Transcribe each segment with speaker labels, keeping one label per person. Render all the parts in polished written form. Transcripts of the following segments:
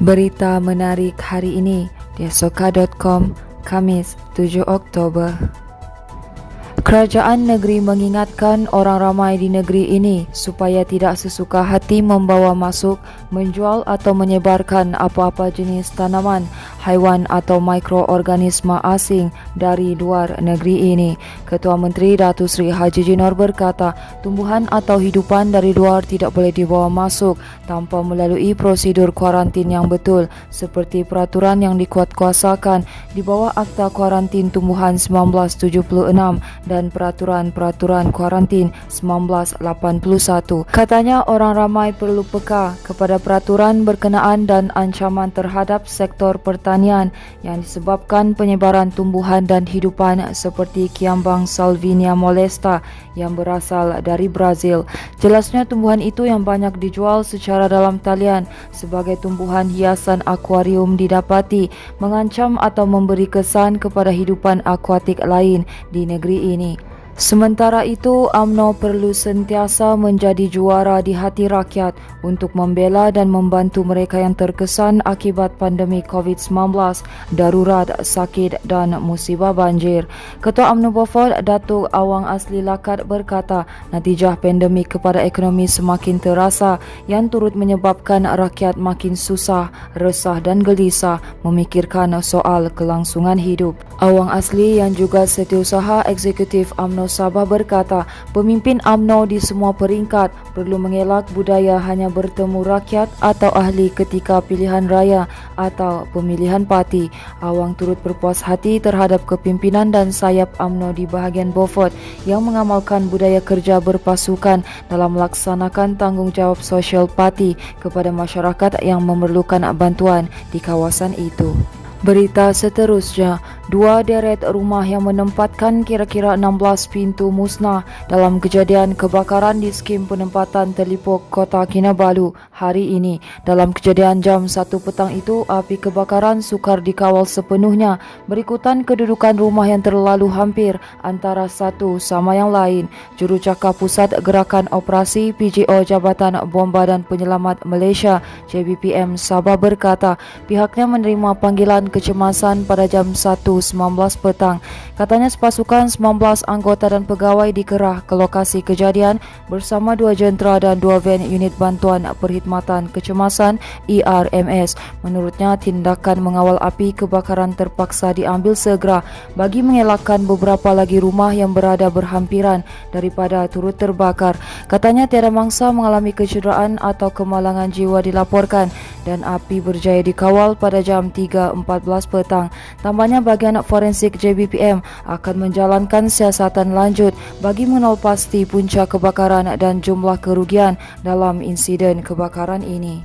Speaker 1: Berita menarik hari ini di Soka.com, Khamis 7 Oktober. Kerajaan negeri mengingatkan orang ramai di negeri ini supaya tidak sesuka hati membawa masuk, menjual atau menyebarkan apa-apa jenis tanaman, haiwan atau mikroorganisma asing dari luar negeri ini. Ketua Menteri Datuk Seri Haji Jinor berkata, tumbuhan atau hidupan dari luar tidak boleh dibawa masuk tanpa melalui prosedur kuarantin yang betul seperti peraturan yang dikuatkuasakan di bawah Akta Kuarantin Tumbuhan 1976 dan peraturan-peraturan kuarantin 1981. Katanya orang ramai perlu peka kepada peraturan berkenaan dan ancaman terhadap sektor pertanian yang disebabkan penyebaran tumbuhan dan hidupan seperti kiambang Salvinia molesta yang berasal dari Brazil. Jelasnya tumbuhan itu yang banyak dijual secara dalam talian sebagai tumbuhan hiasan akuarium didapati mengancam atau memberi kesan kepada hidupan akuatik lain di negeri ini. Sementara itu, UMNO perlu sentiasa menjadi juara di hati rakyat untuk membela dan membantu mereka yang terkesan akibat pandemi COVID-19, darurat, sakit dan musibah banjir. Ketua UMNO Beaufort, Datuk Awang Asli Lakat berkata, natijah pandemik kepada ekonomi semakin terasa yang turut menyebabkan rakyat makin susah, resah dan gelisah memikirkan soal kelangsungan hidup. Awang Asli yang juga setiausaha eksekutif UMNO Sabah berkata, pemimpin UMNO di semua peringkat perlu mengelak budaya hanya bertemu rakyat atau ahli ketika pilihan raya atau pemilihan parti. Awang turut berpuas hati terhadap kepimpinan dan sayap UMNO di bahagian Beaufort yang mengamalkan budaya kerja berpasukan dalam melaksanakan tanggungjawab sosial parti kepada masyarakat yang memerlukan bantuan di kawasan itu. Berita seterusnya, 2 deret rumah yang menempatkan kira-kira 16 pintu musnah dalam kejadian kebakaran di skim penempatan Telipok Kota Kinabalu hari ini. Dalam kejadian jam 1 petang itu, api kebakaran sukar dikawal sepenuhnya berikutan kedudukan rumah yang terlalu hampir antara satu sama yang lain. Jurucakap Pusat Gerakan Operasi PGO Jabatan Bomba dan Penyelamat Malaysia JBPM Sabah berkata, pihaknya menerima panggilan kecemasan pada jam 1.19 petang. Katanya sepasukan 19 anggota dan pegawai dikerah ke lokasi kejadian bersama 2 jentera dan 2 van unit bantuan perkhidmatan kecemasan ERMS. Menurutnya, tindakan mengawal api kebakaran terpaksa diambil segera bagi mengelakkan beberapa lagi rumah yang berada berhampiran daripada turut terbakar. Katanya tiada mangsa mengalami kecederaan atau kemalangan jiwa dilaporkan dan api berjaya dikawal pada jam 3.14 petang. Tambahnya, bahagian forensik JBPM akan menjalankan siasatan lanjut bagi mengenal pasti punca kebakaran dan jumlah kerugian dalam insiden kebakaran ini.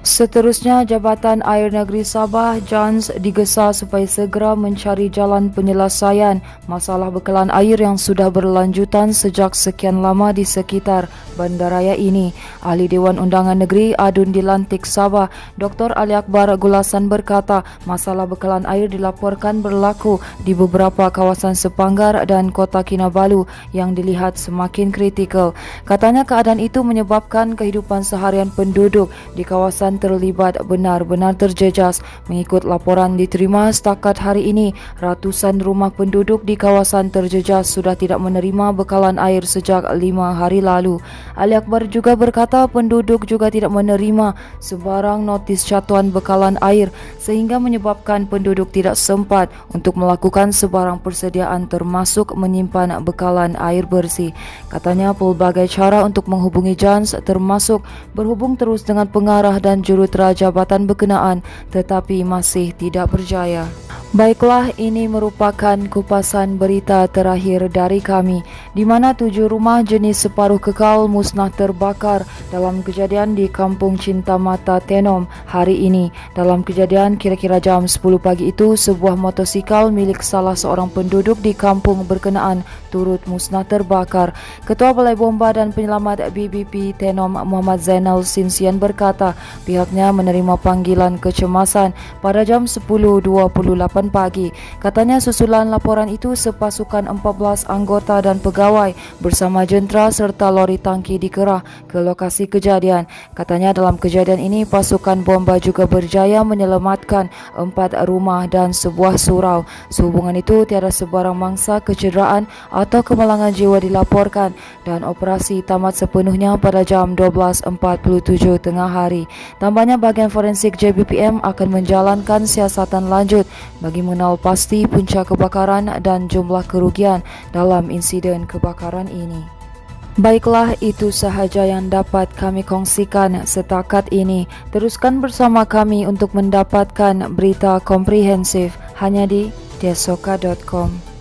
Speaker 1: Seterusnya, Jabatan Air Negeri Sabah JANS digesa supaya segera mencari jalan penyelesaian masalah bekalan air yang sudah berlanjutan sejak sekian lama di sekitar bandaraya ini. Ahli Dewan Undangan Negeri Adun Dilantik Sabah, Dr. Ali Akbar Gulasan berkata, masalah bekalan air dilaporkan berlaku di beberapa kawasan Sepanggar dan Kota Kinabalu yang dilihat semakin kritikal. Katanya keadaan itu menyebabkan kehidupan seharian penduduk di kawasan terlibat benar-benar terjejas. Mengikut laporan diterima setakat hari ini, ratusan rumah penduduk di kawasan terjejas sudah tidak menerima bekalan air sejak 5 hari lalu. Ali Akbar juga berkata penduduk juga tidak menerima sebarang notis catuan bekalan air sehingga menyebabkan penduduk tidak sempat untuk melakukan sebarang persediaan termasuk menyimpan bekalan air bersih. Katanya pelbagai cara untuk menghubungi JANS termasuk berhubung terus dengan pengarah dan jurutera jabatan berkenaan tetapi masih tidak berjaya. Baiklah, ini merupakan kupasan berita terakhir dari kami, di mana 7 rumah jenis separuh kekal musnah terbakar dalam kejadian di Kampung Cinta Mata Tenom hari ini. Dalam kejadian kira-kira jam 10 pagi itu, sebuah motosikal milik salah seorang penduduk di kampung berkenaan turut musnah terbakar. Ketua Balai Bomba dan Penyelamat BBP Tenom Muhammad Zainal Sinsian berkata, pihaknya menerima panggilan kecemasan pada jam 10.28 pagi. Katanya susulan laporan itu sepasukan 14 anggota dan pegawai bersama jentera serta lori tangki dikerah ke lokasi kejadian. Katanya dalam kejadian ini pasukan bomba juga berjaya menyelamatkan 4 rumah dan sebuah surau. Sehubungan itu tiada sebarang mangsa kecederaan atau kemalangan jiwa dilaporkan dan operasi tamat sepenuhnya pada jam 12.47 tengah hari. Tambahnya bahagian forensik JBPM akan menjalankan siasatan lanjut bagi mengenal pasti punca kebakaran dan jumlah kerugian dalam insiden kebakaran ini. Baiklah, itu sahaja yang dapat kami kongsikan setakat ini. Teruskan bersama kami untuk mendapatkan berita komprehensif hanya di desoka.com.